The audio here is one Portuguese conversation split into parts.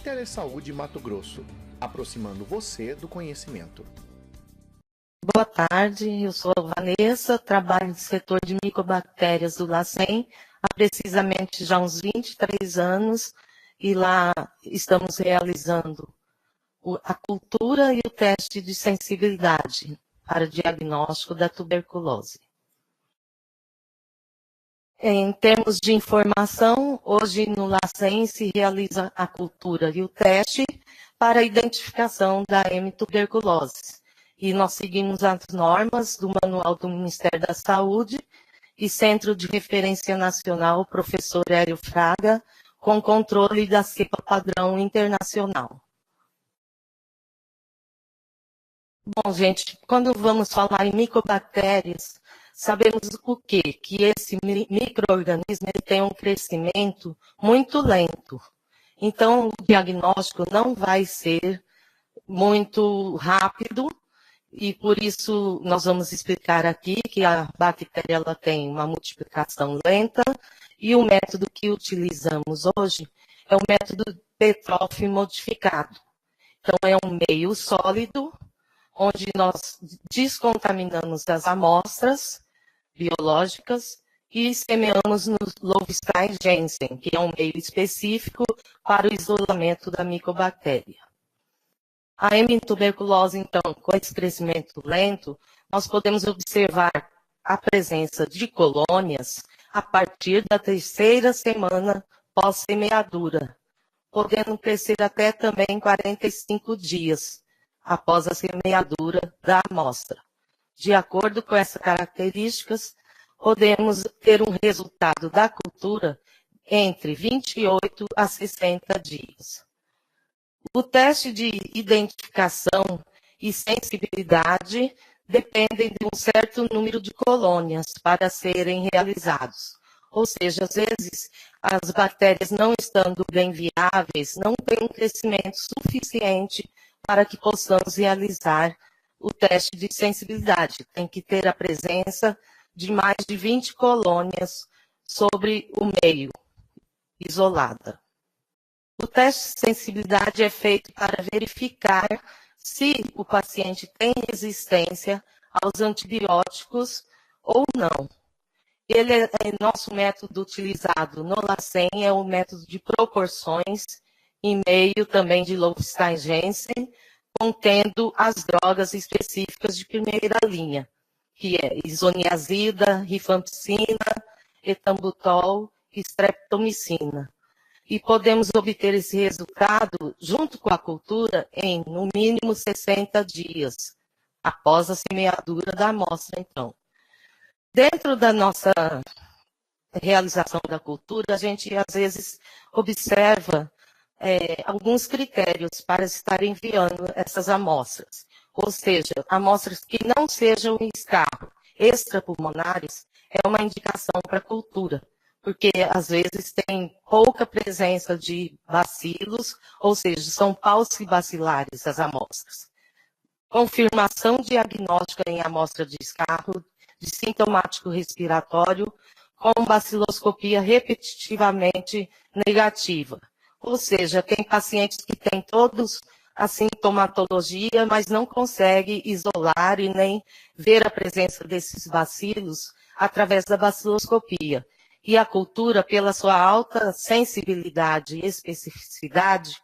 Telesaúde Mato Grosso, aproximando você do conhecimento. Boa tarde, eu sou a Vanessa, trabalho no setor de micobactérias do LACEN há precisamente já uns 23 anos e lá estamos realizando a cultura e o teste de sensibilidade para diagnóstico da tuberculose. Em termos de informação, hoje no LACEN se realiza a cultura e o teste para a identificação da M-tuberculose. E nós seguimos as normas do Manual do Ministério da Saúde e Centro de Referência Nacional Professor Hélio Fraga, com controle da cepa padrão internacional. Bom, gente, quando vamos falar em micobactérias, sabemos o quê? Que esse micro-organismo tem um crescimento muito lento. Então, o diagnóstico não vai ser muito rápido, e por isso nós vamos explicar aqui que a bactéria ela tem uma multiplicação lenta, e o método que utilizamos hoje é o método Petroff modificado. Então, é um meio sólido, onde nós descontaminamos as amostras biológicas e semeamos no Lowstein-Jensen, que é um meio específico para o isolamento da micobactéria. A M-tuberculose, então, com esse crescimento lento, nós podemos observar a presença de colônias a partir da 3ª semana pós-semeadura, podendo crescer até também 45 dias após a semeadura da amostra. De acordo com essas características, podemos ter um resultado da cultura entre 28 a 60 dias. O teste de identificação e sensibilidade dependem de um certo número de colônias para serem realizados. Ou seja, às vezes, as bactérias não estando bem viáveis, não têm um crescimento suficiente para que possamos realizar o teste de sensibilidade. Tem que ter a presença de mais de 20 colônias sobre o meio, isolada. O teste de sensibilidade é feito para verificar se o paciente tem resistência aos antibióticos ou não. Ele é nosso método utilizado no LACEN, é o método de proporções, em meio também de Lowstein-Jensen, contendo as drogas específicas de primeira linha, que é isoniazida, rifampicina, etambutol e streptomicina. E podemos obter esse resultado junto com a cultura em, no mínimo, 60 dias, após a semeadura da amostra, então. Dentro da nossa realização da cultura, a gente, às vezes, observa alguns critérios para estar enviando essas amostras. Ou seja, amostras que não sejam em escarro extrapulmonares é uma indicação para cultura, porque às vezes tem pouca presença de bacilos, ou seja, são paucibacilares as amostras. Confirmação diagnóstica em amostra de escarro, de sintomático respiratório, com baciloscopia repetitivamente negativa. Ou seja, tem pacientes que têm todos a sintomatologia, mas não consegue isolar e nem ver a presença desses bacilos através da baciloscopia. E a cultura, pela sua alta sensibilidade e especificidade,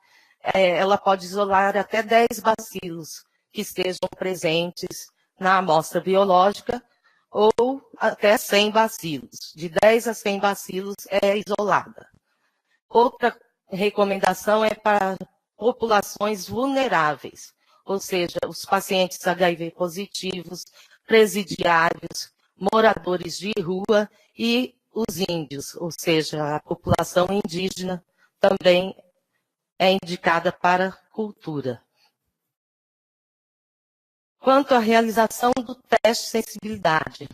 ela pode isolar até 10 bacilos que estejam presentes na amostra biológica, ou até 100 bacilos. De 10 a 100 bacilos é isolada. Outra recomendação é para populações vulneráveis, ou seja, os pacientes HIV positivos, presidiários, moradores de rua e os índios, ou seja, a população indígena também é indicada para cultura. Quanto à realização do teste de sensibilidade,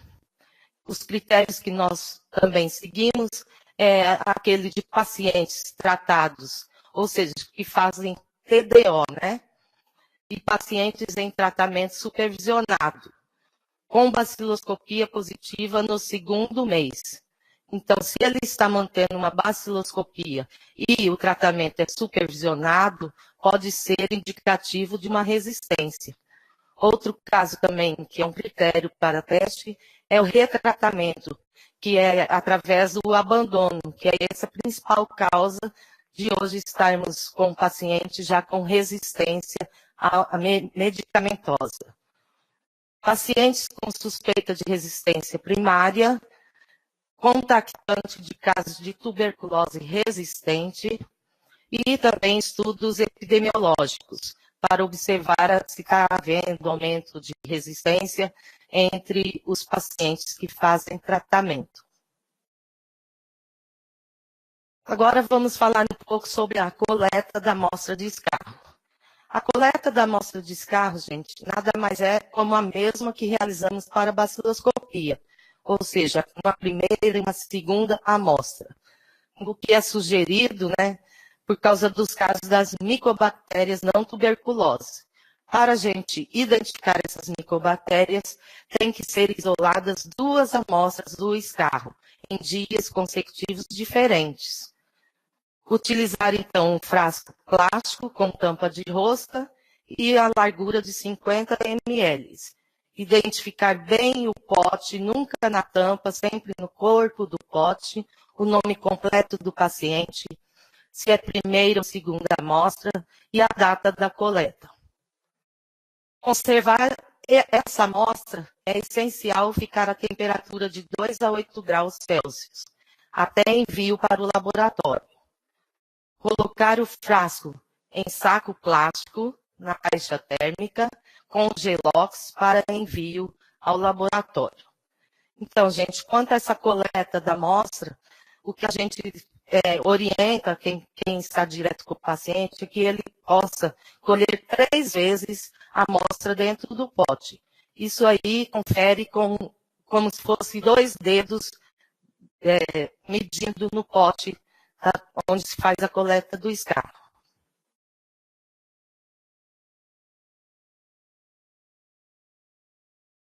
os critérios que nós também seguimos é aquele de pacientes tratados, ou seja, que fazem TDO, né? E pacientes em tratamento supervisionado, com baciloscopia positiva no 2º mês. Então, se ele está mantendo uma baciloscopia e o tratamento é supervisionado, pode ser indicativo de uma resistência. Outro caso também, que é um critério para teste, é o retratamento, que é através do abandono, que é essa a principal causa de hoje estarmos com pacientes já com resistência medicamentosa. Pacientes com suspeita de resistência primária, contactante de casos de tuberculose resistente e também estudos epidemiológicos para observar se está havendo aumento de resistência entre os pacientes que fazem tratamento. Agora vamos falar um pouco sobre a coleta da amostra de escarro. A coleta da amostra de escarro, gente, nada mais é como a mesma que realizamos para a baciloscopia, ou seja, uma primeira e uma segunda amostra. O que é sugerido, né, por causa dos casos das micobactérias não tuberculose. Para a gente identificar essas micobactérias, tem que ser isoladas 2 amostras do escarro, em dias consecutivos diferentes. Utilizar, então, um frasco plástico com tampa de rosca e a largura de 50 ml. Identificar bem o pote, nunca na tampa, sempre no corpo do pote, o nome completo do paciente, se é primeira ou segunda amostra e a data da coleta. Conservar essa amostra é essencial ficar a temperatura de 2 a 8 graus Celsius, até envio para o laboratório. Colocar o frasco em saco plástico na caixa térmica com gelox para envio ao laboratório. Então, gente, quanto a essa coleta da amostra, o que a gente orienta quem está direto com o paciente é que ele possa colher 3 vezes a amostra dentro do pote. Isso aí confere como se fosse 2 dedos medindo no pote onde se faz a coleta do escarro.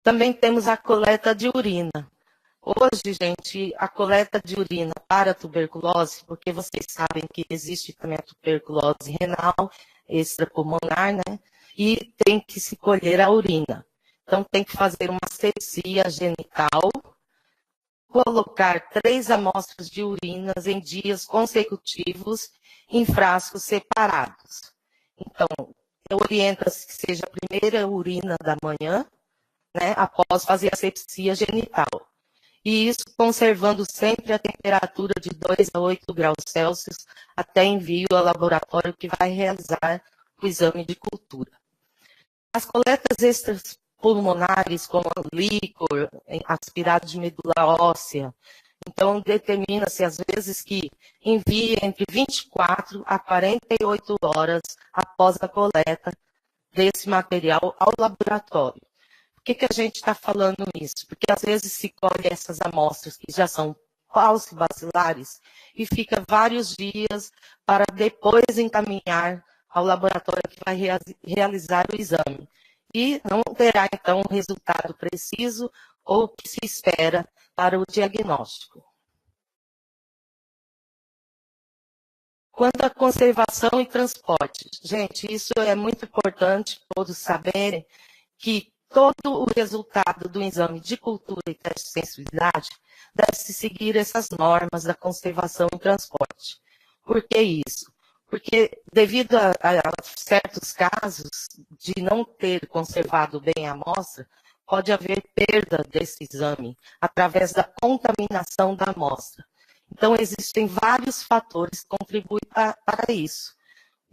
Também temos a coleta de urina. Hoje, gente, a coleta de urina para a tuberculose, porque vocês sabem que existe também a tuberculose renal, extrapulmonar, né? E tem que se colher a urina. Então, tem que fazer uma asepsia genital, colocar 3 amostras de urinas em dias consecutivos em frascos separados. Então, orienta-se que seja a primeira urina da manhã, né, após fazer a asepsia genital. E isso conservando sempre a temperatura de 2 a 8 graus Celsius até envio ao laboratório que vai realizar o exame de cultura. As coletas extrapulmonares, como líquor, aspirado de medula óssea, então determina-se às vezes que envie entre 24 a 48 horas após a coleta desse material ao laboratório. Por que a gente está falando isso? Porque às vezes se colhe essas amostras que já são falcibacilares e fica vários dias para depois encaminhar ao laboratório que vai realizar o exame. E não terá, então, um resultado preciso ou o que se espera para o diagnóstico. Quanto à conservação e transporte, gente, isso é muito importante todos saberem que todo o resultado do exame de cultura e teste de sensibilidade deve-se seguir essas normas da conservação e transporte. Por que isso? Porque devido a certos casos de não ter conservado bem a amostra, pode haver perda desse exame através da contaminação da amostra. Então, existem vários fatores que contribuem para isso.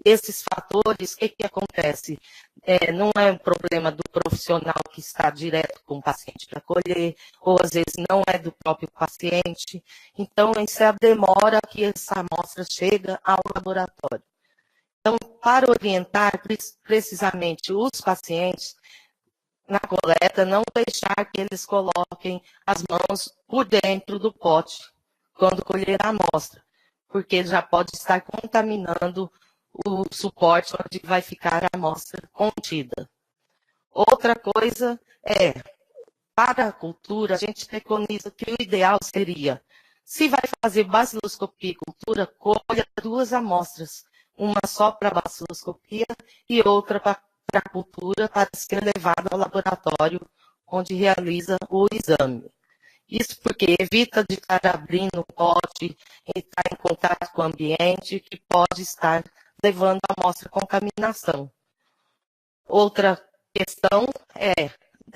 Esses fatores, o que acontece? Não é um problema do profissional que está direto com o paciente para colher, ou às vezes não é do próprio paciente. Então, isso é a demora que essa amostra chega ao laboratório. Então, para orientar precisamente os pacientes na coleta, não deixar que eles coloquem as mãos por dentro do pote quando colher a amostra, porque já pode estar contaminando o suporte onde vai ficar a amostra contida. Outra coisa para a cultura, a gente preconiza que o ideal seria Se vai fazer baciloscopia e cultura, colha 2 amostras, uma só para baciloscopia e outra para cultura, para ser levada ao laboratório onde realiza o exame. Isso porque evita de estar abrindo o pote, entrar em contato com o ambiente, que pode estar levando a amostra à contaminação. Outra questão é,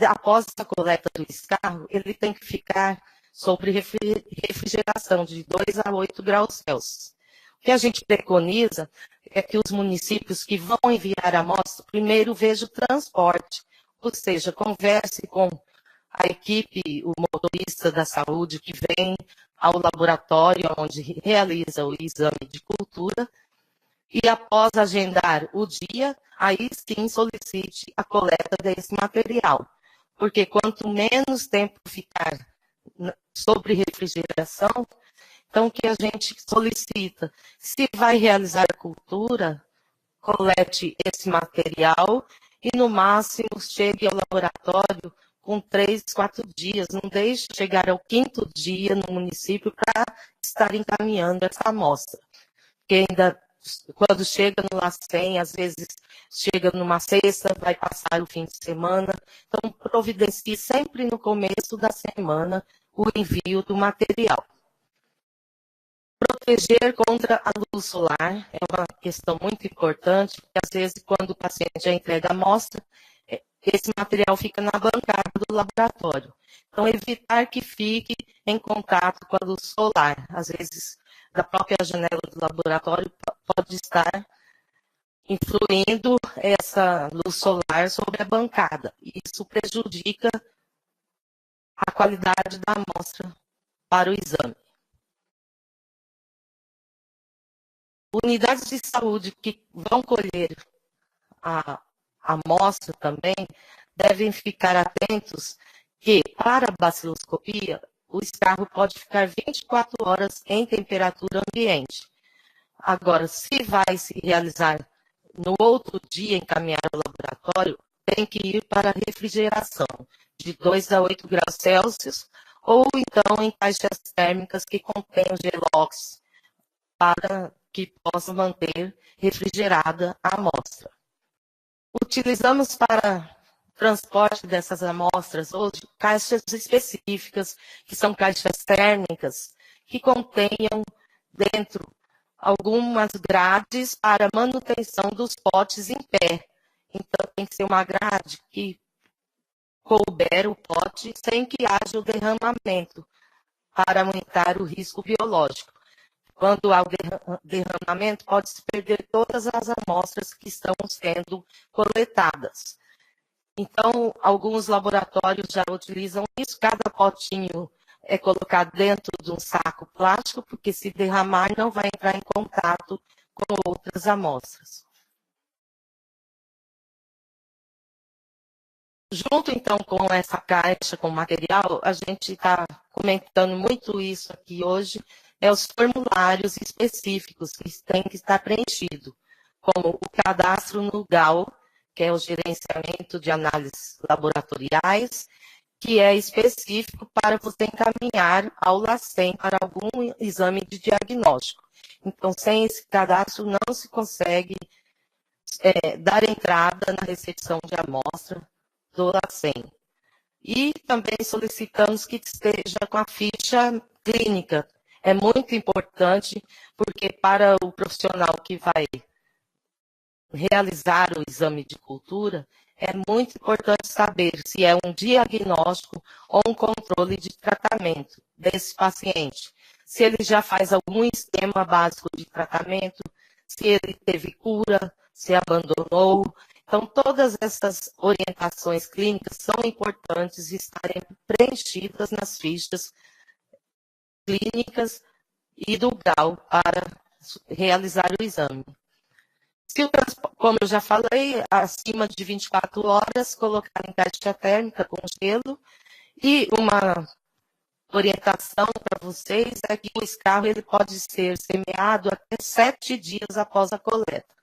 após a coleta do escarro, ele tem que ficar sobre refrigeração de 2 a 8 graus Celsius. O que a gente preconiza é que os municípios que vão enviar a amostra, primeiro veja o transporte, ou seja, converse com a equipe, o motorista da saúde que vem ao laboratório onde realiza o exame de cultura e após agendar o dia, aí sim solicite a coleta desse material. Porque quanto menos tempo ficar sobre refrigeração, então o que a gente solicita, se vai realizar a cultura, colete esse material e no máximo chegue ao laboratório com 3, 4 dias, não deixe chegar ao 5º dia no município para estar encaminhando essa amostra. Porque ainda, quando chega no LACEN, às vezes chega numa sexta, vai passar o fim de semana, então providencie sempre no começo da semana o envio do material. Proteger contra a luz solar é uma questão muito importante, porque às vezes quando o paciente já entrega a amostra, esse material fica na bancada do laboratório. Então, evitar que fique em contato com a luz solar. Às vezes, da própria janela do laboratório pode estar influindo essa luz solar sobre a bancada. Isso prejudica a qualidade da amostra para o exame. Unidades de saúde que vão colher a amostra também devem ficar atentos que, para a baciloscopia, o escarro pode ficar 24 horas em temperatura ambiente. Agora, se vai se realizar no outro dia, encaminhar ao laboratório, tem que ir para a refrigeração, de 2 a 8 graus Celsius, ou então em caixas térmicas que contenham gelox, para que possa manter refrigerada a amostra. Utilizamos para transporte dessas amostras hoje caixas específicas, que são caixas térmicas, que contenham dentro algumas grades para manutenção dos potes em pé. Então, tem que ser uma grade que couber o pote sem que haja o derramamento, para aumentar o risco biológico. Quando há o derramamento, pode-se perder todas as amostras que estão sendo coletadas. Então, alguns laboratórios já utilizam isso, cada potinho é colocado dentro de um saco plástico, porque se derramar não vai entrar em contato com outras amostras. Junto, então, com essa caixa, com material, a gente está comentando muito isso aqui hoje, os formulários específicos que têm que estar preenchidos, como o cadastro no GAL, que é o gerenciamento de análises laboratoriais, que é específico para você encaminhar ao LACEN para algum exame de diagnóstico. Então, sem esse cadastro, não se consegue dar entrada na recepção de amostra do LACEN. E também solicitamos que esteja com a ficha clínica. É muito importante, porque para o profissional que vai realizar o exame de cultura, é muito importante saber se é um diagnóstico ou um controle de tratamento desse paciente. Se ele já faz algum esquema básico de tratamento, se ele teve cura, se abandonou. Então, todas essas orientações clínicas são importantes estarem preenchidas nas fichas clínicas e do grau para realizar o exame. Se o como eu já falei, acima de 24 horas, colocar em caixa térmica com gelo. E uma orientação para vocês é que o escarro ele pode ser semeado até 7 dias após a coleta.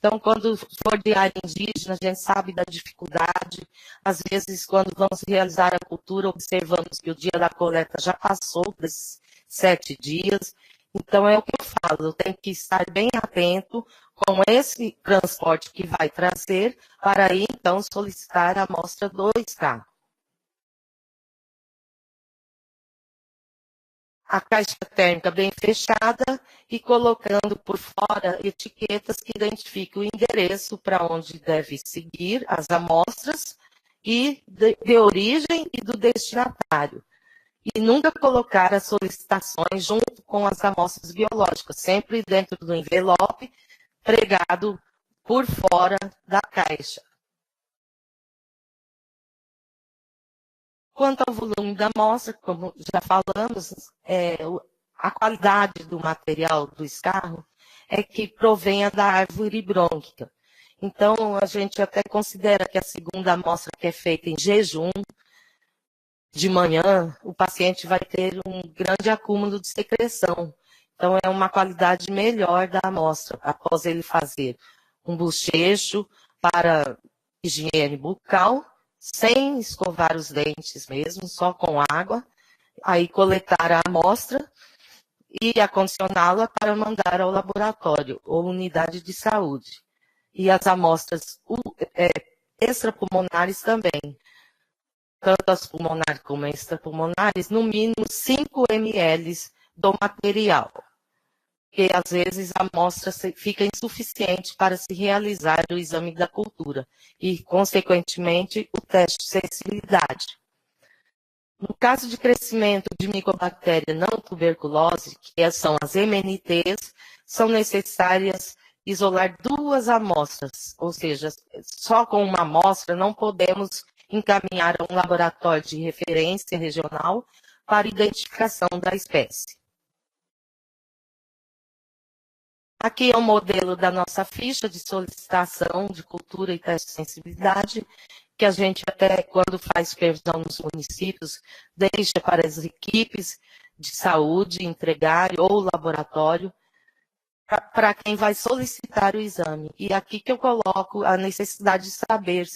Então, quando for de área indígena, a gente sabe da dificuldade. Às vezes, quando vamos realizar a cultura, observamos que o dia da coleta já passou desses 7 dias. Então, é o que eu falo, eu tenho que estar bem atento com esse transporte que vai trazer, para aí, então, solicitar a amostra do escarro. A caixa térmica bem fechada e colocando por fora etiquetas que identifiquem o endereço para onde deve seguir as amostras e de origem e do destinatário. E nunca colocar as solicitações junto com as amostras biológicas, sempre dentro do envelope, pregado por fora da caixa. Quanto ao volume da amostra, como já falamos, a qualidade do material do escarro é que provenha da árvore brônquica. Então, a gente até considera que a segunda amostra, que é feita em jejum, de manhã, o paciente vai ter um grande acúmulo de secreção. Então, é uma qualidade melhor da amostra, após ele fazer um bochecho para higiene bucal, sem escovar os dentes mesmo, só com água, aí coletar a amostra e acondicioná-la para mandar ao laboratório ou unidade de saúde. E as amostras extrapulmonares também, tanto as pulmonares como extrapulmonares, no mínimo 5 ml do material, porque às vezes a amostra fica insuficiente para se realizar o exame da cultura e, consequentemente, o teste de sensibilidade. No caso de crescimento de micobactéria não tuberculose, que são as MNTs, são necessárias isolar 2 amostras, ou seja, só com uma amostra não podemos encaminhar a um laboratório de referência regional para identificação da espécie. Aqui é o modelo da nossa ficha de solicitação de cultura e teste de sensibilidade, que a gente até, quando faz supervisão nos municípios, deixa para as equipes de saúde entregar ou laboratório, para quem vai solicitar o exame. E aqui que eu coloco a necessidade de saber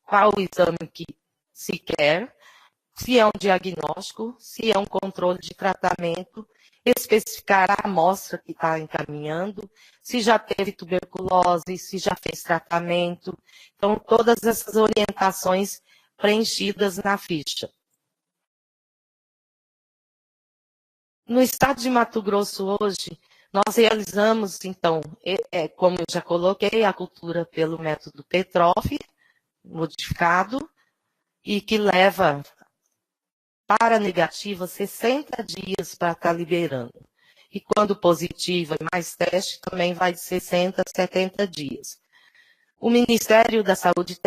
qual o exame que se quer, se é um diagnóstico, se é um controle de tratamento, especificar a amostra que está encaminhando, se já teve tuberculose, se já fez tratamento. Então, todas essas orientações preenchidas na ficha. No estado de Mato Grosso hoje, nós realizamos, então, como eu já coloquei, a cultura pelo método Petroff, modificado, e que leva para negativa 60 dias para estar liberando. E quando positiva e mais teste, também vai de 60 a 70 dias. O Ministério da Saúde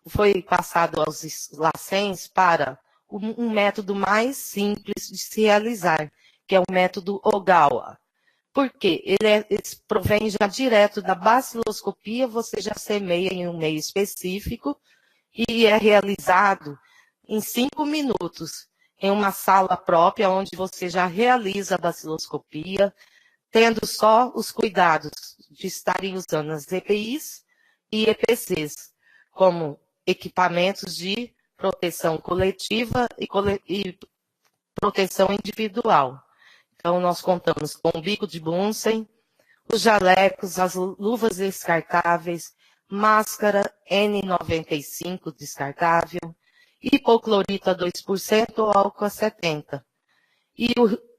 foi passado aos LACENS para um método mais simples de se realizar, que é o método Ogawa. Por quê? Ele provém já direto da baciloscopia, você já semeia em um meio específico e é realizado em 5 minutos, em uma sala própria, onde você já realiza a baciloscopia, tendo só os cuidados de estarem usando as EPIs e EPCs, como equipamentos de proteção coletiva e proteção individual. Então, nós contamos com o bico de Bunsen, os jalecos, as luvas descartáveis, máscara N95 descartável, hipoclorito a 2% ou álcool a 70%. E,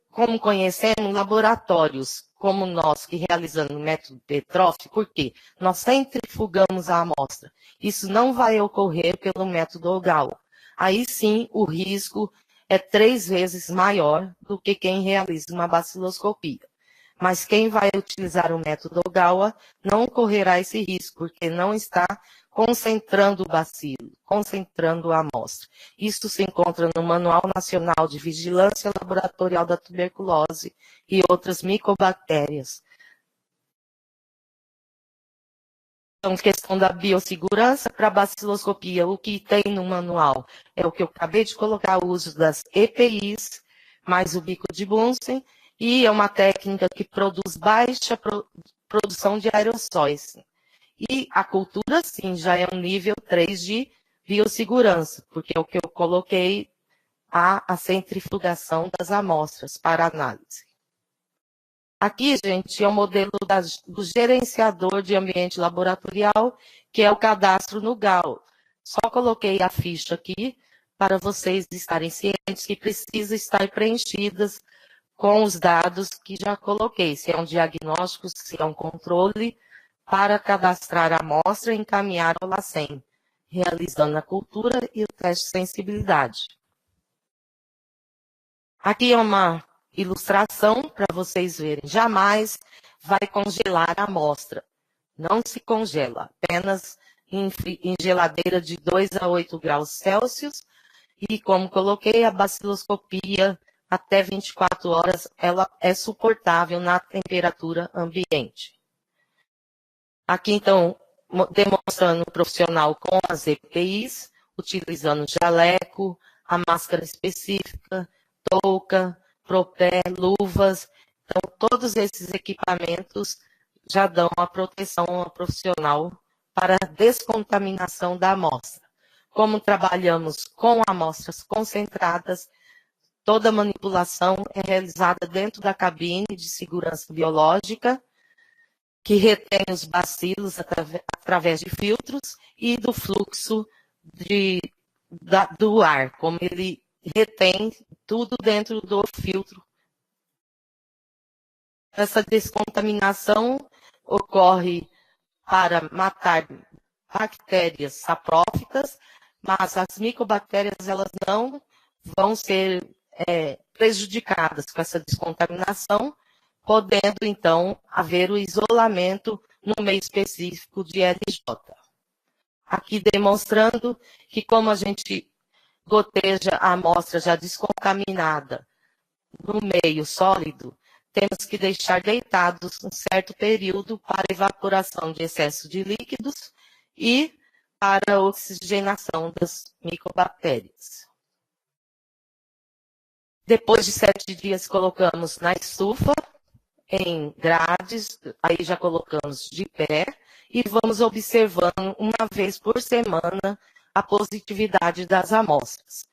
como conhecemos, laboratórios como nós, que realizamos o método Petroff, por quê? Nós centrifugamos a amostra. Isso não vai ocorrer pelo método Ogawa. Aí sim, o risco é 3 vezes maior do que quem realiza uma baciloscopia. Mas quem vai utilizar o método Ogawa não correrá esse risco, porque não está concentrando o bacilo, concentrando a amostra. Isso se encontra no Manual Nacional de Vigilância Laboratorial da Tuberculose e outras micobactérias. Então, questão da biossegurança para a baciloscopia, o que tem no manual é o que eu acabei de colocar, o uso das EPIs, mais o bico de Bunsen, e é uma técnica que produz baixa produção de aerossóis. E a cultura, sim, já é um nível 3 de biossegurança, porque é o que eu coloquei a centrifugação das amostras para análise. Aqui, gente, é o modelo do gerenciador de ambiente laboratorial, que é o cadastro no GAL. Só coloquei a ficha aqui para vocês estarem cientes que precisa estar preenchidas com os dados que já coloquei, se é um diagnóstico, se é um controle, para cadastrar a amostra e encaminhar ao LACEN, realizando a cultura e o teste de sensibilidade. Aqui é uma ilustração para vocês verem. Jamais vai congelar a amostra. Não se congela, apenas em geladeira de 2 a 8 graus Celsius. E como coloquei, a baciloscopia até 24 horas, ela é suportável na temperatura ambiente. Aqui, então, demonstrando o profissional com as EPIs, utilizando jaleco, a máscara específica, touca, propé, luvas. Então, todos esses equipamentos já dão a proteção ao profissional para a descontaminação da amostra. Como trabalhamos com amostras concentradas, toda a manipulação é realizada dentro da cabine de segurança biológica, que retém os bacilos através de filtros e do fluxo do ar, como ele retém tudo dentro do filtro. Essa descontaminação ocorre para matar bactérias saprófitas, mas as micobactérias elas não vão ser prejudicadas com essa descontaminação, podendo, então, haver o isolamento no meio específico de LJ. Aqui demonstrando que como a gente goteja a amostra já descontaminada no meio sólido, temos que deixar deitados um certo período para evaporação de excesso de líquidos e para a oxigenação das micobactérias. Depois de 7 dias, colocamos na estufa, em grades, aí já colocamos de pé, e vamos observando uma vez por semana a positividade das amostras.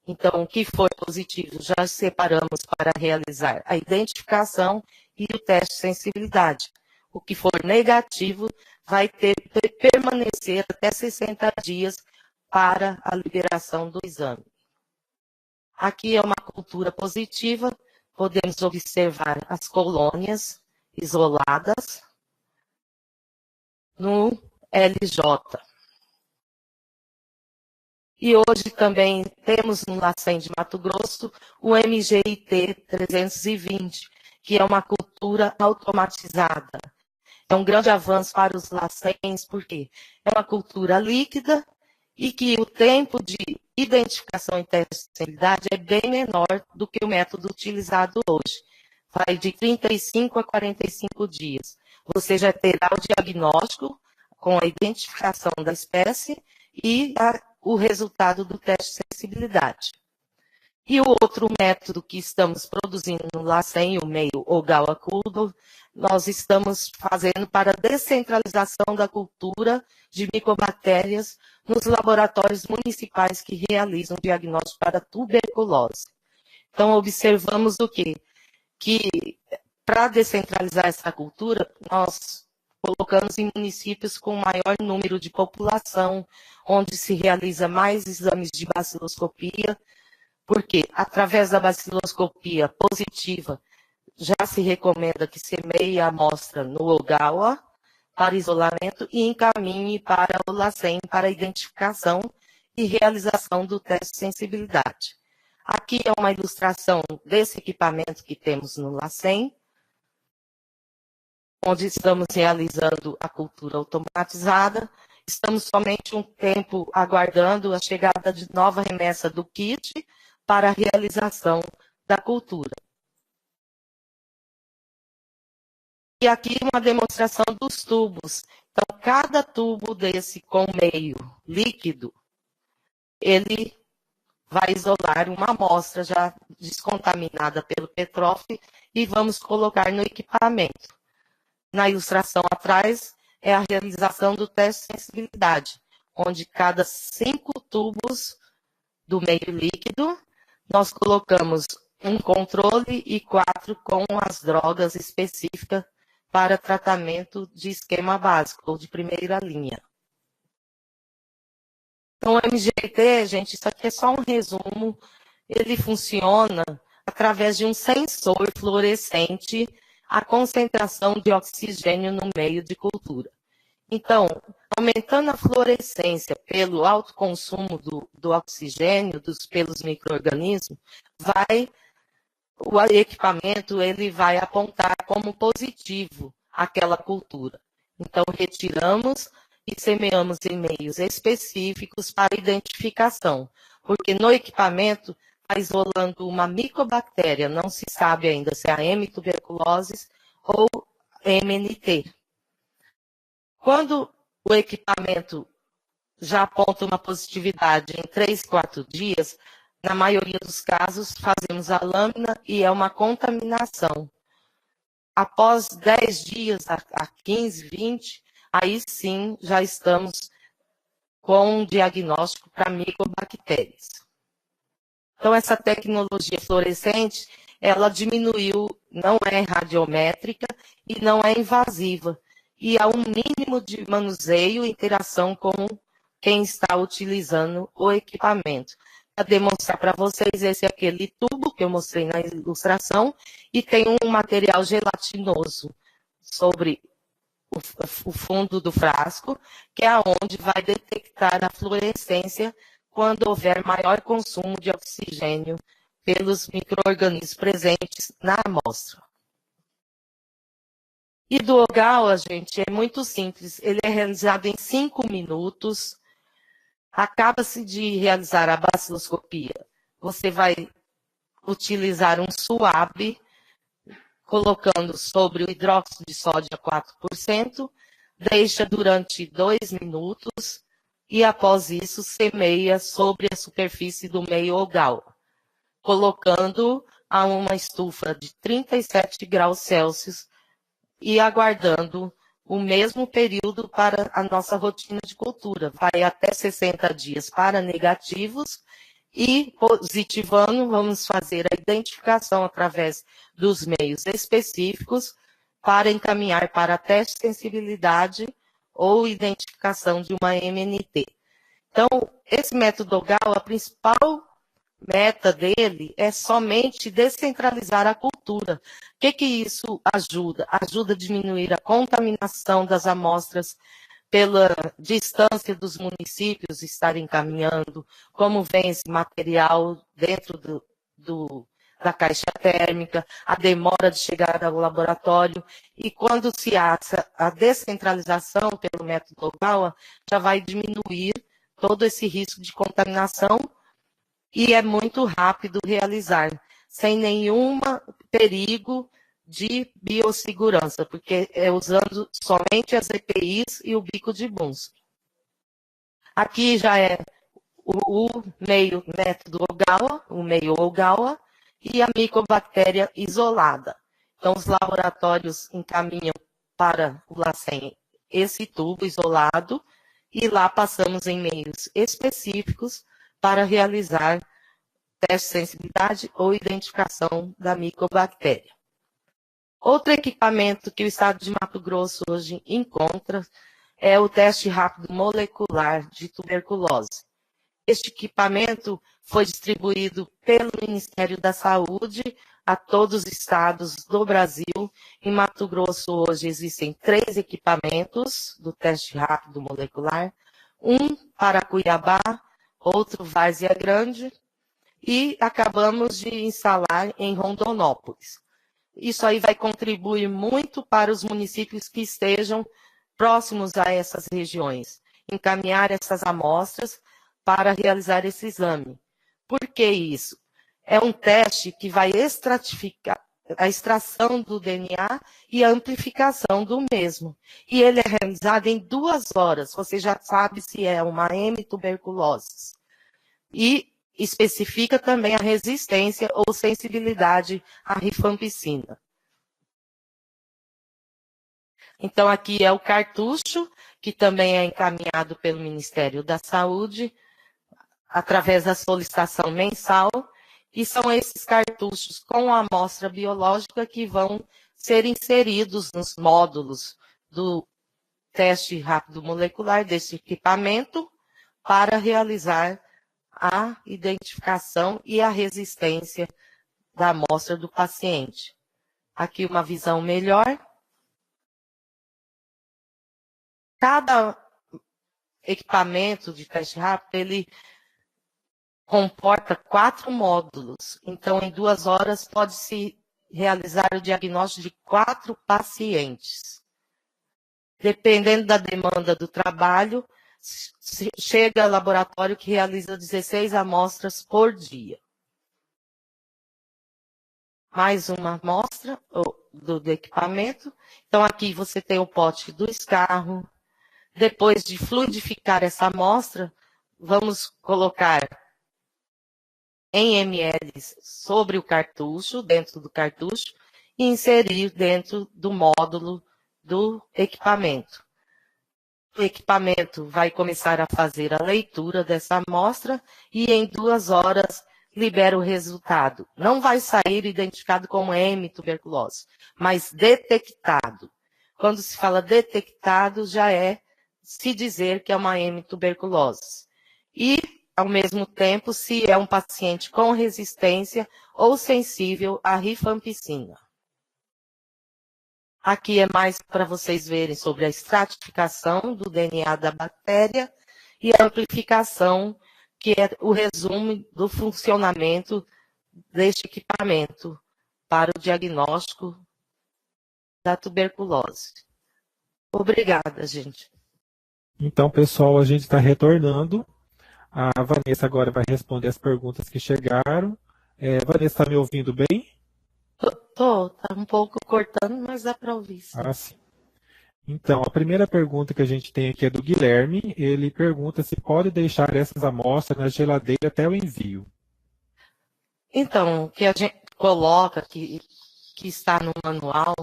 Então, o que for positivo, já separamos para realizar a identificação e o teste de sensibilidade. O que for negativo, vai permanecer até 60 dias para a liberação do exame. Aqui é uma cultura positiva, podemos observar as colônias isoladas no LJ. E hoje também temos no LACEN de Mato Grosso o MGIT 320, que é uma cultura automatizada. É um grande avanço para os LACENs, porque é uma cultura líquida e que o tempo de identificação e teste de sensibilidade é bem menor do que o método utilizado hoje. Vai de 35 a 45 dias. Você já terá o diagnóstico com a identificação da espécie e o resultado do teste de sensibilidade. E o outro método que estamos produzindo no LACEN, o meio Ogawa-Kudo, nós estamos fazendo para a descentralização da cultura de micobactérias nos laboratórios municipais que realizam diagnóstico para tuberculose. Então, observamos o quê? Que para descentralizar essa cultura, nós colocamos em municípios com maior número de população, onde se realiza mais exames de baciloscopia, porque através da baciloscopia positiva, já se recomenda que semeie a amostra no Ogawa para isolamento e encaminhe para o LACEN para identificação e realização do teste de sensibilidade. Aqui é uma ilustração desse equipamento que temos no LACEN, onde estamos realizando a cultura automatizada. Estamos somente um tempo aguardando a chegada de nova remessa do kit para a realização da cultura. E aqui uma demonstração dos tubos. Então, cada tubo desse com meio líquido, ele vai isolar uma amostra já descontaminada pelo Petrof e vamos colocar no equipamento. Na ilustração atrás, é a realização do teste de sensibilidade, onde cada 5 tubos do meio líquido, nós colocamos um controle e 4 com as drogas específicas para tratamento de esquema básico ou de primeira linha. Então, o MGT, gente, isso aqui é só um resumo, ele funciona através de um sensor fluorescente a concentração de oxigênio no meio de cultura. Então, aumentando a fluorescência pelo alto consumo do oxigênio pelos micro-organismos, o equipamento ele vai apontar como positivo aquela cultura. Então, retiramos e semeamos em meios específicos para identificação, porque no equipamento está isolando uma micobactéria, não se sabe ainda se é a M. tuberculosis ou MNT. Quando o equipamento já aponta uma positividade em 3, 4 dias, na maioria dos casos, fazemos a lâmina e é uma contaminação. Após 10 dias, a 15, 20, aí sim já estamos com um diagnóstico para micobactérias. Então, essa tecnologia fluorescente, ela diminuiu, não é radiométrica e não é invasiva. E há um mínimo de manuseio e interação com quem está utilizando o equipamento. Para demonstrar para vocês, esse é aquele tubo que eu mostrei na ilustração e tem um material gelatinoso sobre o fundo do frasco, que é onde vai detectar a fluorescência quando houver maior consumo de oxigênio pelos micro-organismos presentes na amostra. E do Ogawa, gente, é muito simples. Ele é realizado em 5 minutos. Acaba-se de realizar a baciloscopia. Você vai utilizar um suave, colocando sobre o hidróxido de sódio a 4%, deixa durante 2 minutos e, após isso, semeia sobre a superfície do meio Ogawa, colocando a uma estufa de 37 graus Celsius e aguardando o mesmo período para a nossa rotina de cultura. Vai até 60 dias para negativos e positivando, vamos fazer a identificação através dos meios específicos para encaminhar para teste de sensibilidade ou identificação de uma MNT. Então, esse método Ogawa, a principal meta dele é somente descentralizar a cultura. O que isso ajuda? Ajuda a diminuir a contaminação das amostras pela distância dos municípios estarem caminhando, como vem esse material dentro da caixa térmica, a demora de chegar ao laboratório, e quando se acha a descentralização pelo método Ogawa, já vai diminuir todo esse risco de contaminação e é muito rápido realizar, sem nenhum perigo de biossegurança, porque é usando somente as EPIs e o bico de Bunsen. Aqui já é o meio método Ogawa, o meio Ogawa, e a micobactéria isolada. Então, os laboratórios encaminham para o LACEN esse tubo isolado, e lá passamos em meios específicos para realizar teste de sensibilidade ou identificação da micobactéria. Outro equipamento que o estado de Mato Grosso hoje encontra é o teste rápido molecular de tuberculose. Este equipamento foi distribuído pelo Ministério da Saúde a todos os estados do Brasil. Em Mato Grosso hoje existem 3 equipamentos do teste rápido molecular, um para Cuiabá, outro Várzea Grande, e acabamos de instalar em Rondonópolis. Isso aí vai contribuir muito para os municípios que estejam próximos a essas regiões, encaminhar essas amostras para realizar esse exame. Por que isso? É um teste que vai estratificar a extração do DNA e a amplificação do mesmo. E ele é realizado em 2 horas. Você já sabe se é uma M. tuberculosis. E especifica também a resistência ou sensibilidade à rifampicina. Então, aqui é o cartucho, que também é encaminhado pelo Ministério da Saúde, através da solicitação mensal, e são esses cartuchos com a amostra biológica que vão ser inseridos nos módulos do teste rápido molecular desse equipamento para realizar a identificação e a resistência da amostra do paciente. Aqui uma visão melhor. Cada equipamento de teste rápido, ele comporta 4 módulos. Então, em 2 horas, pode-se realizar o diagnóstico de 4 pacientes. Dependendo da demanda do trabalho, chega ao laboratório que realiza 16 amostras por dia. Mais uma amostra do equipamento. Então, aqui você tem o pote do escarro. Depois de fluidificar essa amostra, vamos colocar em ml sobre o cartucho, dentro do cartucho, e inserir dentro do módulo do equipamento. O equipamento vai começar a fazer a leitura dessa amostra e em 2 horas libera o resultado. Não vai sair identificado como M-tuberculose, mas detectado. Quando se fala detectado, já é se dizer que é uma M-tuberculose. E, ao mesmo tempo, se é um paciente com resistência ou sensível à rifampicina. Aqui é mais para vocês verem sobre a estratificação do DNA da bactéria e a amplificação, que é o resumo do funcionamento deste equipamento para o diagnóstico da tuberculose. Obrigada, gente. Então, pessoal, a gente está retornando. A Vanessa agora vai responder as perguntas que chegaram. Vanessa, está me ouvindo bem? Tá um pouco cortando, mas dá para ouvir. Sim. Ah, sim. Então, a primeira pergunta que a gente tem aqui é do Guilherme. Ele pergunta se pode deixar essas amostras na geladeira até o envio. Então, o que a gente coloca, que está no manual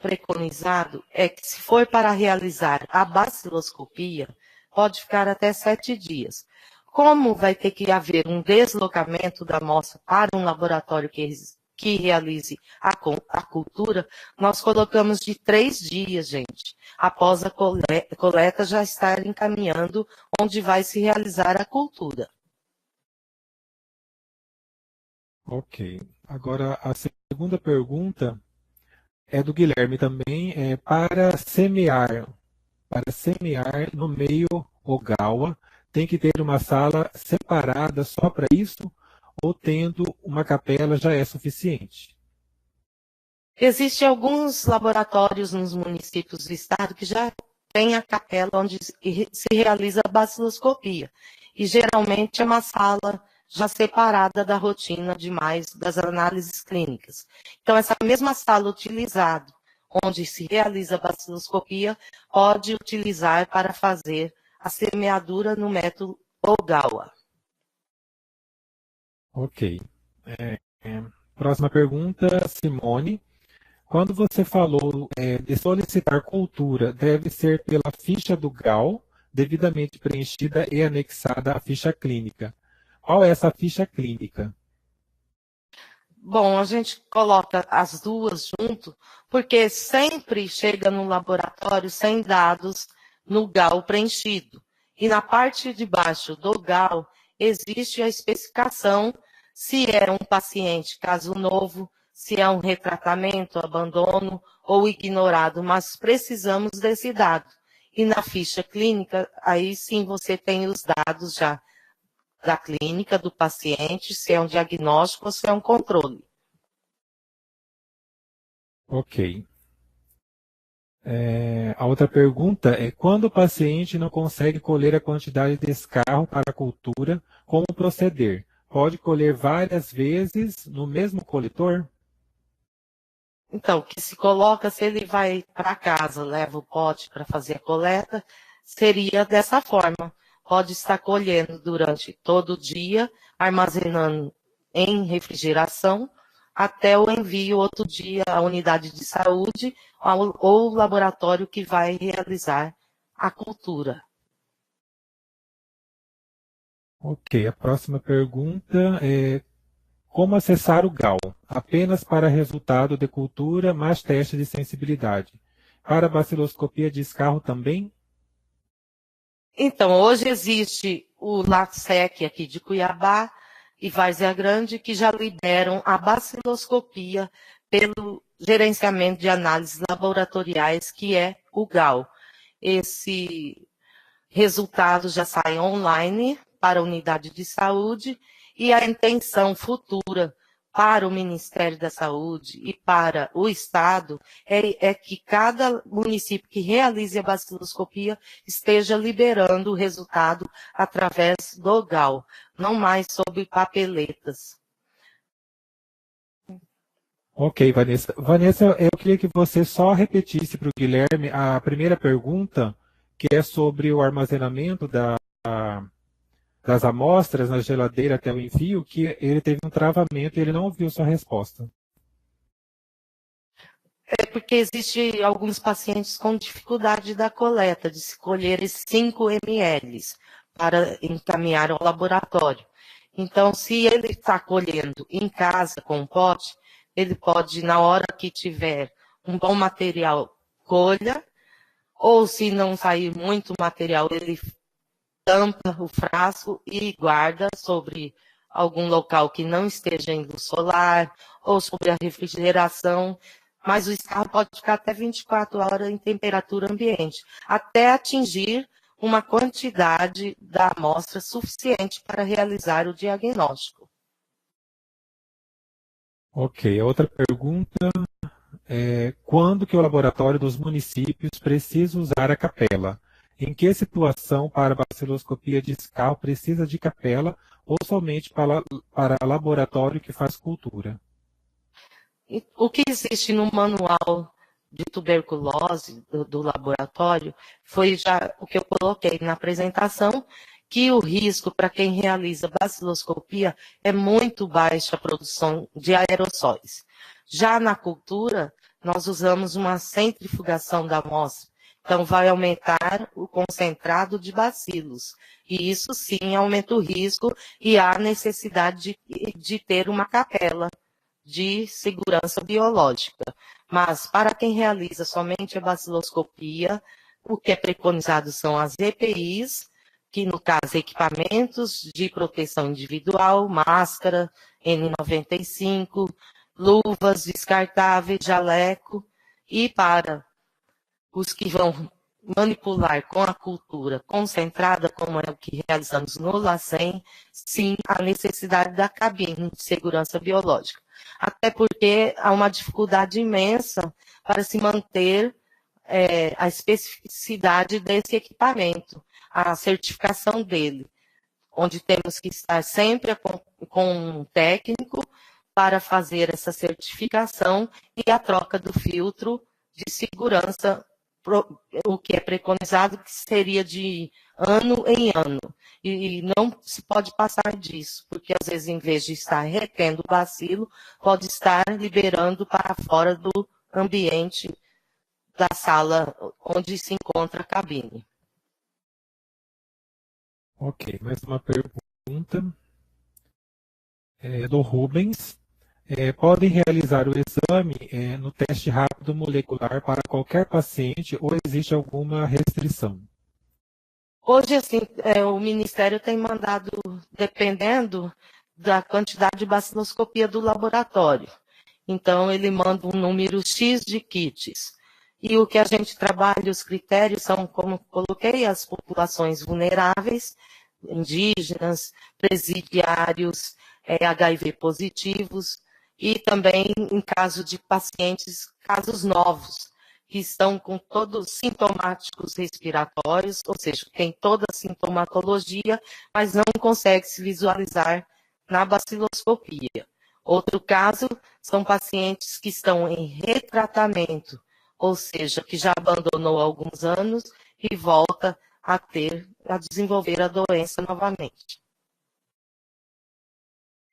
preconizado, é que se for para realizar a baciloscopia, pode ficar até 7 dias. Como vai ter que haver um deslocamento da amostra para um laboratório que realize a cultura, nós colocamos de 3 dias, gente, após a coleta já estar encaminhando onde vai se realizar a cultura. Ok. Agora, a segunda pergunta é do Guilherme também. Para semear no meio Ogawa, tem que ter uma sala separada só para isso? Ou tendo uma capela já é suficiente? Existem alguns laboratórios nos municípios do estado que já tem a capela onde se realiza a baciloscopia. E geralmente é uma sala já separada da rotina demais das análises clínicas. Então, essa mesma sala utilizada, onde se realiza a baciloscopia, pode utilizar para fazer a semeadura no método Ogawa. Ok. Próxima pergunta, Simone. Quando você falou de solicitar cultura, deve ser pela ficha do GAL, devidamente preenchida e anexada à ficha clínica. Qual é essa ficha clínica? Bom, a gente coloca as duas junto, porque sempre chega no laboratório sem dados no GAL preenchido. E na parte de baixo do GAL existe a especificação se é um paciente caso novo, se é um retratamento, abandono ou ignorado, mas precisamos desse dado. E na ficha clínica, aí sim você tem os dados já da clínica, do paciente, se é um diagnóstico ou se é um controle. Ok. A outra pergunta é: quando o paciente não consegue colher a quantidade de escarro para a cultura, como proceder? Pode colher várias vezes no mesmo coletor? Então, o que se coloca, se ele vai para casa, leva o pote para fazer a coleta, seria dessa forma. Pode estar colhendo durante todo o dia, armazenando em refrigeração, até o envio outro dia à unidade de saúde ou laboratório que vai realizar a cultura. Ok, a próxima pergunta é como acessar o GAL? Apenas para resultado de cultura, mais teste de sensibilidade. Para baciloscopia de escarro também? Então, hoje existe o LACSEC aqui de Cuiabá e Várzea Grande, que já liberam a baciloscopia pelo gerenciamento de análises laboratoriais, que é o GAL. Esse resultado já sai online para a unidade de saúde e a intenção futura para o Ministério da Saúde e para o Estado é que cada município que realize a baciloscopia esteja liberando o resultado através do GAL, não mais sobre papeletas. Ok, Vanessa. Vanessa, eu queria que você só repetisse para o Guilherme a primeira pergunta, que é sobre o armazenamento das amostras na geladeira até o envio, que ele teve um travamento e ele não ouviu sua resposta. É porque existe alguns pacientes com dificuldade da coleta, de se colher esses 5 ml para encaminhar ao laboratório. Então, se ele está colhendo em casa com um pote, ele pode, na hora que tiver um bom material, colha, ou se não sair muito material, ele tampa o frasco e guarda sobre algum local que não esteja em luz solar, ou sobre a refrigeração, mas o escarro pode ficar até 24 horas em temperatura ambiente, até atingir uma quantidade da amostra suficiente para realizar o diagnóstico. Ok, a outra pergunta é quando que o laboratório dos municípios precisa usar a capela? Em que situação para baciloscopia de escarro precisa de capela ou somente para laboratório que faz cultura? O que existe no manual de tuberculose do laboratório foi já o que eu coloquei na apresentação, que o risco para quem realiza baciloscopia é muito baixa a produção de aerossóis. Já na cultura, nós usamos uma centrifugação da amostra, então vai aumentar o concentrado de bacilos, e isso sim aumenta o risco e há necessidade de ter uma capela de segurança biológica. Mas, para quem realiza somente a baciloscopia, o que é preconizado são as EPIs, que no caso equipamentos de proteção individual, máscara, N95, luvas descartáveis, jaleco, e para os que vão manipular com a cultura concentrada, como é o que realizamos no LACEN, sim, a necessidade da cabine de segurança biológica. Até porque há uma dificuldade imensa para se manter a especificidade desse equipamento, a certificação dele, onde temos que estar sempre com um técnico para fazer essa certificação e a troca do filtro de segurança, o que é preconizado que seria de ano em ano. E não se pode passar disso, porque às vezes, em vez de estar retendo o bacilo, pode estar liberando para fora do ambiente da sala onde se encontra a cabine. Ok, mais uma pergunta do Rubens. Podem realizar o exame no teste rápido molecular para qualquer paciente ou existe alguma restrição? Hoje, assim, o Ministério tem mandado, dependendo da quantidade de baciloscopia do laboratório. Então, ele manda um número X de kits. E o que a gente trabalha, os critérios são, como coloquei, as populações vulneráveis, indígenas, presidiários, HIV positivos, e também em caso de pacientes, casos novos, que estão com todos sintomáticos respiratórios, ou seja, tem toda a sintomatologia, mas não consegue se visualizar na baciloscopia. Outro caso são pacientes que estão em retratamento, ou seja, que já abandonou há alguns anos e volta a desenvolver a doença novamente.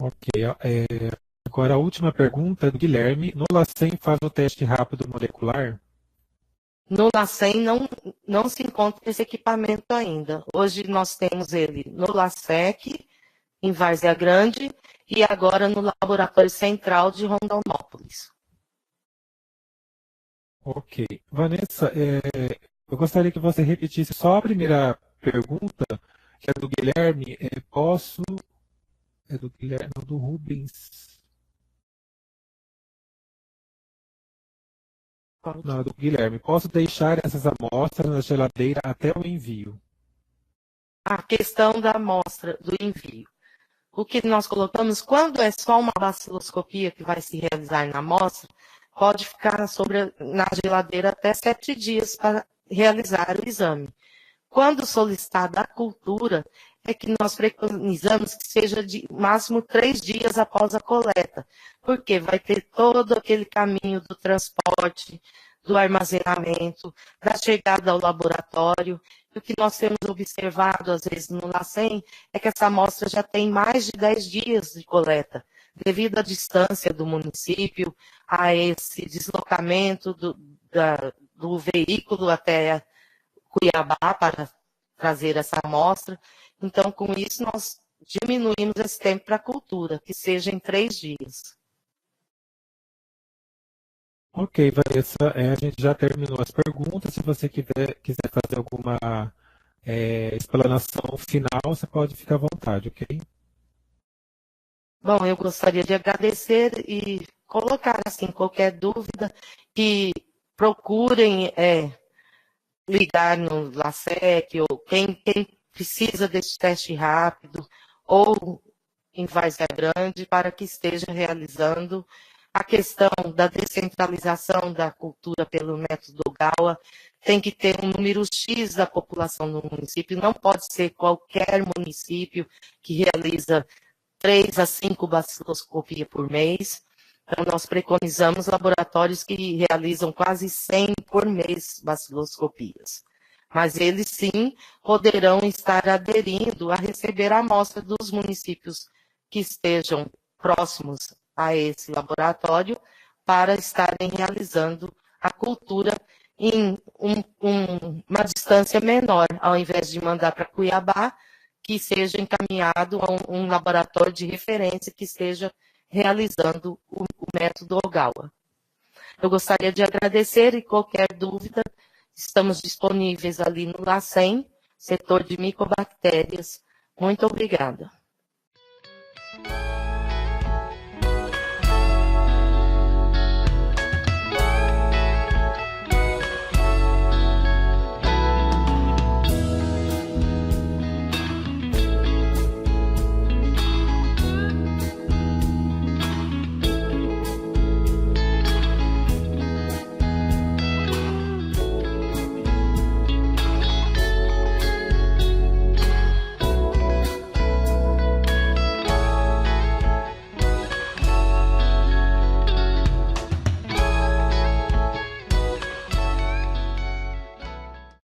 Ok, Agora a última pergunta do Guilherme. No LACEN faz o teste rápido molecular? No LACEN não se encontra esse equipamento ainda. Hoje nós temos ele no LASEC, em Várzea Grande, e agora no Laboratório Central de Rondonópolis. Ok. Vanessa, eu gostaria que você repetisse só a primeira pergunta, que é do Guilherme. É do Guilherme, não, do Rubens. Não, é do Guilherme. Posso deixar essas amostras na geladeira até o envio? A questão da amostra do envio. O que nós colocamos, quando é só uma baciloscopia que vai se realizar na amostra, pode ficar na geladeira até 7 dias para realizar o exame. Quando solicitada a cultura, é que nós preconizamos que seja de máximo 3 dias após a coleta, porque vai ter todo aquele caminho do transporte, do armazenamento, da chegada ao laboratório. E o que nós temos observado, às vezes, no LACEN, é que essa amostra já tem mais de 10 dias de coleta, devido à distância do município, a esse deslocamento do veículo até Cuiabá para trazer essa amostra. Então, com isso, nós diminuímos esse tempo para a cultura, que seja em 3 dias. Ok, Vanessa, a gente já terminou as perguntas. Se você quiser fazer alguma explanação final, você pode ficar à vontade, ok? Bom, eu gostaria de agradecer e colocar, assim, qualquer dúvida, que procurem ligar no LASEC, ou quem precisa desse teste rápido, ou em Várzea Grande, para que esteja realizando. A questão da descentralização da cultura pelo método Ogawa tem que ter um número X da população do município, não pode ser qualquer município que realiza 3 a 5 baciloscopias por mês. Então, nós preconizamos laboratórios que realizam quase 100 por mês baciloscopias. Mas eles, sim, poderão estar aderindo a receber a amostra dos municípios que estejam próximos a esse laboratório para estarem realizando a cultura em uma distância menor, ao invés de mandar para Cuiabá, que seja encaminhado a um laboratório de referência que esteja realizando o método Ogawa. Eu gostaria de agradecer e qualquer dúvida, estamos disponíveis ali no LACEN, setor de micobactérias. Muito obrigada.